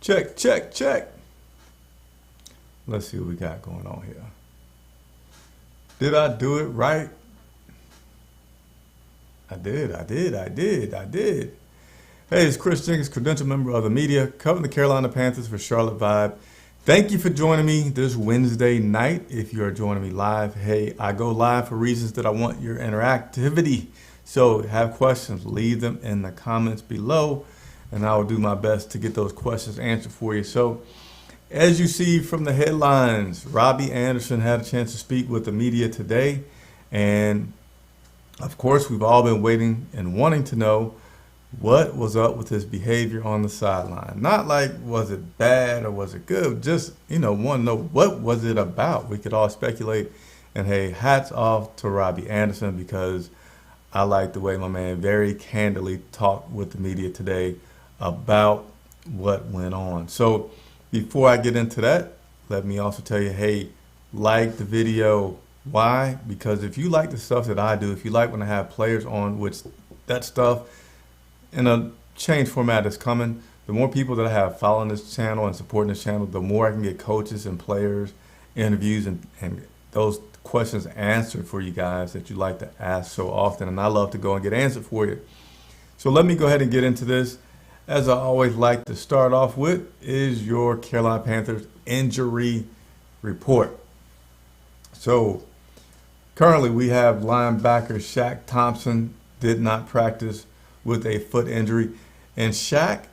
Check, check, check. Let's see what we got going on here. Did I do it right? I did. Hey, it's Chris Jenkins, credential member of the media, covering the Carolina Panthers for Charlotte Vibe. Thank you for joining me this Wednesday night. If you are joining me live, hey, I go live for reasons that I want your interactivity. So have questions, leave them in the comments below, and I will do my best to get those questions answered for you. So as you see from the headlines, Robby Anderson had a chance to speak with the media today. And of course, we've all been waiting and wanting to know what was up with his behavior on the sideline. Not like, was it bad or was it good? Just, want to know what was it about? We could all speculate. And hey, hats off to Robby Anderson, because I like the way my man very candidly talked with the media today about what went on. So before I get into that, let me also tell you, hey, like the video. Why? Because if you like the stuff that I do, if you like when I have players on, which that stuff in a change format is coming, the more people that I have following this channel and supporting this channel, the more I can get coaches and players interviews and those questions answered for you guys that you like to ask so often. And I love to go and get answered for you. So let me go ahead and get into this. As I always like to start off with is your Carolina Panthers injury report. So currently we have linebacker Shaq Thompson did not practice with a foot injury. And Shaq,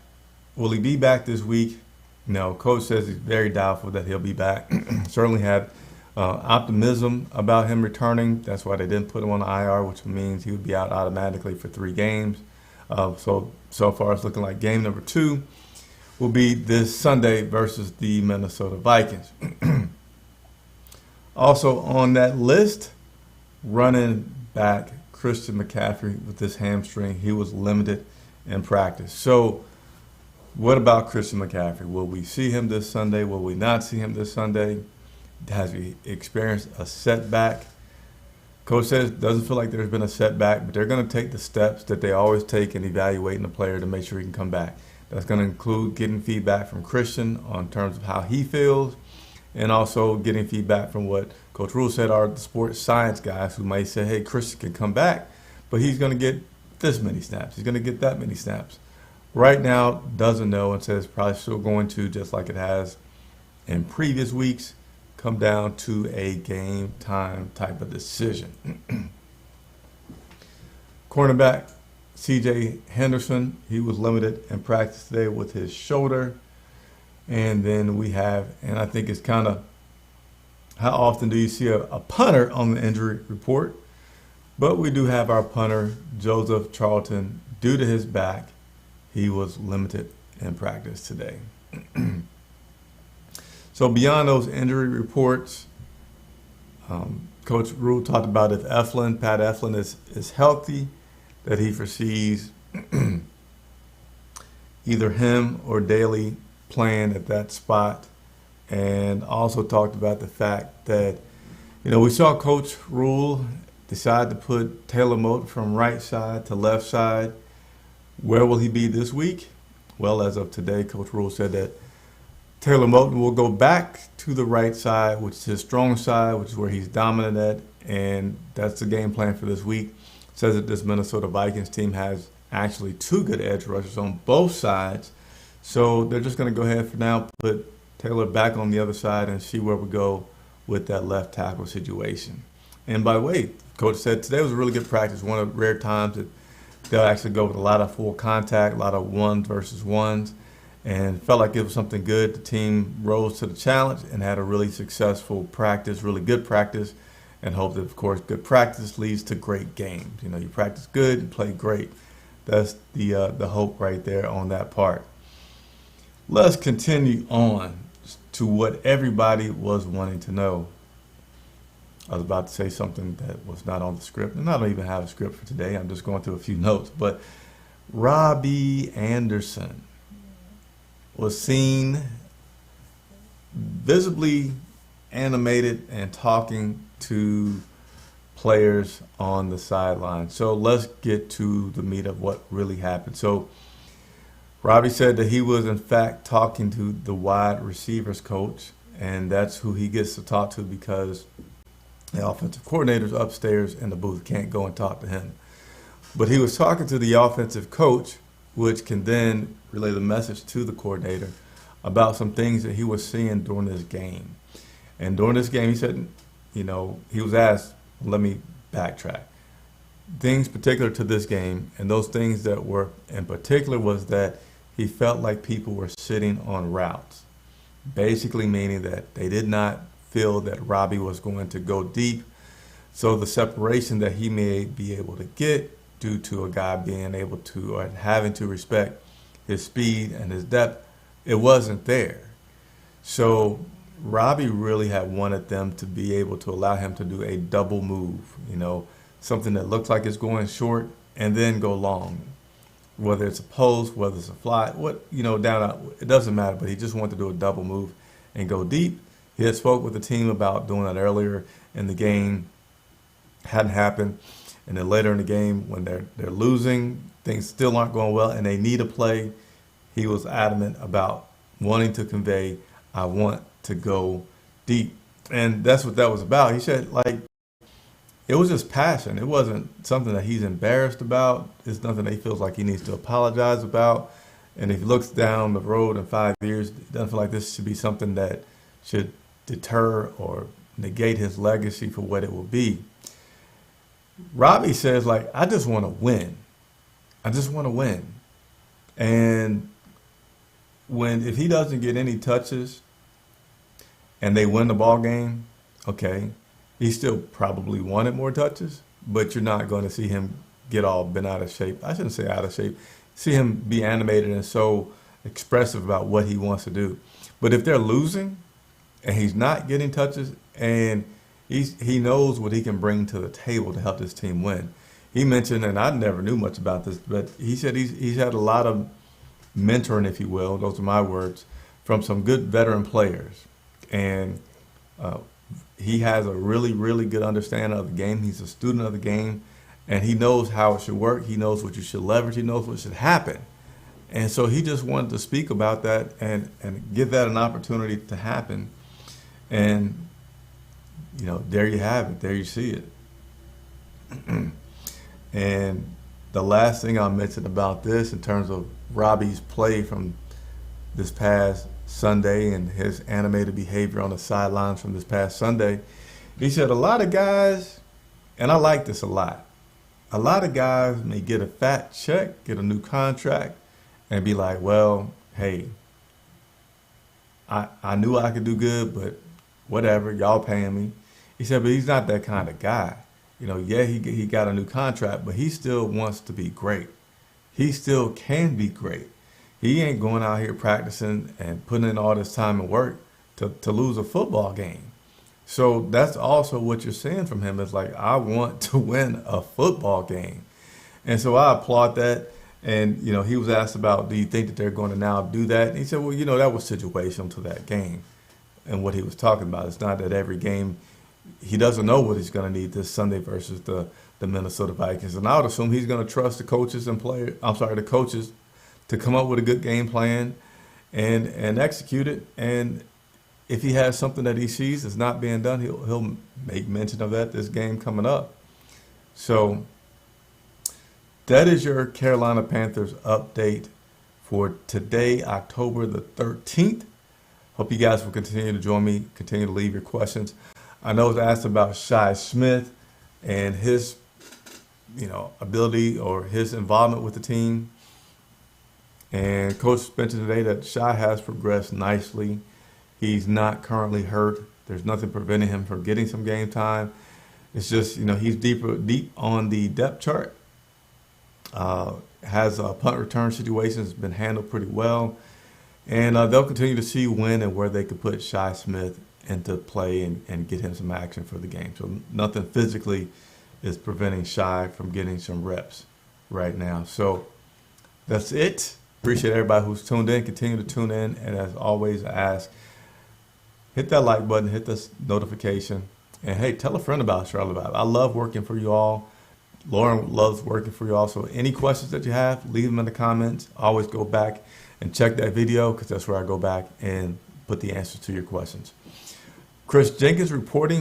will he be back this week? No, coach says he's very doubtful that he'll be back. Certainly had optimism about him returning. That's why they didn't put him on the IR, which means he would be out automatically for 3 games. So far it's looking like game number 2 will be this Sunday versus the Minnesota Vikings. Also on that list, running back Christian McCaffrey with this hamstring. He was limited in practice. So what about Christian McCaffrey? Will we see him this Sunday? Will we not see him this Sunday? Has he experienced a setback? Coach says it doesn't feel like there's been a setback, but they're going to take the steps that they always take in evaluating the player to make sure he can come back. That's going to include getting feedback from Christian on terms of how he feels, and also getting feedback from what Coach Rule said are the sports science guys who might say, hey, Christian can come back, but he's going to get this many snaps. He's going to get that many snaps. Right now, doesn't know, and says probably still going to, just like it has in previous weeks, come down to a game time type of decision. Cornerback C.J. Henderson, he was limited in practice today with his shoulder. And then we have, and I think it's kind of, how often do you see a punter on the injury report? But we do have our punter, Joseph Charlton, due to his back. He was limited in practice today. So beyond those injury reports, Coach Rule talked about if Pat Eflin is healthy, that he foresees either him or Daly playing at that spot, and also talked about the fact that, we saw Coach Rule decide to put Taylor Moton from right side to left side. Where will he be this week? Well, as of today, Coach Rule said that Taylor Moton will go back to the right side, which is his strong side, which is where he's dominant at, and that's the game plan for this week. Says that this Minnesota Vikings team has actually 2 good edge rushers on both sides, so they're just going to go ahead for now, put Taylor back on the other side and see where we go with that left tackle situation. And by the way, Coach said today was a really good practice, one of the rare times that they'll actually go with a lot of full contact, a lot of 1 versus 1s. And felt like it was something good. The team rose to the challenge and had a really successful practice, really good practice, and hope that, of course, good practice leads to great games. You practice good and play great. That's the hope right there on that part. Let's continue on to what everybody was wanting to know. I was about to say something that was not on the script, and I don't even have a script for today. I'm just going through a few notes. But Robby Anderson was seen visibly animated and talking to players on the sideline. So let's get to the meat of what really happened. So Robby said that he was in fact talking to the wide receivers coach, and that's who he gets to talk to because the offensive coordinator's upstairs in the booth, can't go and talk to him. But he was talking to the offensive coach, which can then relay the message to the coordinator about some things that he was seeing during this game. And during this game, he said, he was asked, let me backtrack. Things particular to this game, and those things that were in particular was that he felt like people were sitting on routes, basically meaning that they did not feel that Robby was going to go deep. So the separation that he may be able to get due to a guy being able to or having to respect his speed and his depth, it wasn't there. So Robby really had wanted them to be able to allow him to do a double move, something that looks like it's going short and then go long. Whether it's a post, whether it's a fly, down out, it doesn't matter, but he just wanted to do a double move and go deep. He had spoke with the team about doing that earlier in the game. Hadn't happened. And then later in the game, when they're losing, things still aren't going well, and they need a play, he was adamant about wanting to convey, I want to go deep. And that's what that was about. He said, it was just passion. It wasn't something that he's embarrassed about. It's nothing that he feels like he needs to apologize about. And if he looks down the road in 5 years, he doesn't feel like this should be something that should deter or negate his legacy for what it will be. Robby says, I just want to win. I just want to win. And if he doesn't get any touches and they win the ball game, okay, he still probably wanted more touches, but you're not going to see him get all bent out of shape. I shouldn't say out of shape. See him be animated and so expressive about what he wants to do. But if they're losing and he's not getting touches and he knows what he can bring to the table to help this team win. He mentioned, and I never knew much about this, but he said he's had a lot of mentoring, if you will, those are my words, from some good veteran players. And he has a really, really good understanding of the game. He's a student of the game, and he knows how it should work. He knows what you should leverage. He knows what should happen. And so he just wanted to speak about that and give that an opportunity to happen. And there you have it. There you see it. And the last thing I'll mention about this in terms of Robby's play from this past Sunday and his animated behavior on the sidelines from this past Sunday, he said a lot of guys, and I like this a lot of guys may get a fat check, get a new contract, and be like, well, hey, I knew I could do good, but whatever, y'all paying me. He said, but he's not that kind of guy. He got a new contract, but he still wants to be great. He still can be great. He ain't going out here practicing and putting in all this time and work to lose a football game. So that's also what you're seeing from him is I want to win a football game. And so I applaud that. And, he was asked about, do you think that they're going to now do that? And he said, well, that was situational to that game. And what he was talking about, it's not that every game he doesn't know what he's going to need this Sunday versus the Minnesota Vikings. And I would assume he's going to trust the coaches the coaches to come up with a good game plan and execute it. And if he has something that he sees is not being done, he'll make mention of that this game coming up. So that is your Carolina Panthers update for today, October the 13th. Hope you guys will continue to join me, continue to leave your questions. I know I was asked about Shi Smith and his, ability or his involvement with the team. And Coach mentioned today that Shi has progressed nicely. He's not currently hurt. There's nothing preventing him from getting some game time. It's just, he's deep on the depth chart. Has punt return situations been handled pretty well. And they'll continue to see when and where they could put Shi Smith into play and get him some action for the game. So nothing physically is preventing Shi from getting some reps right now. So that's it. Appreciate everybody who's tuned in. Continue to tune in. And as always, I ask, hit that like button, hit this notification. And hey, tell a friend about Charlotte Vibe. I love working for you all. Lauren loves working for you also. Any questions that you have, leave them in the comments. Always go back and check that video because that's where I go back and put the answers to your questions. Chris Jenkins reporting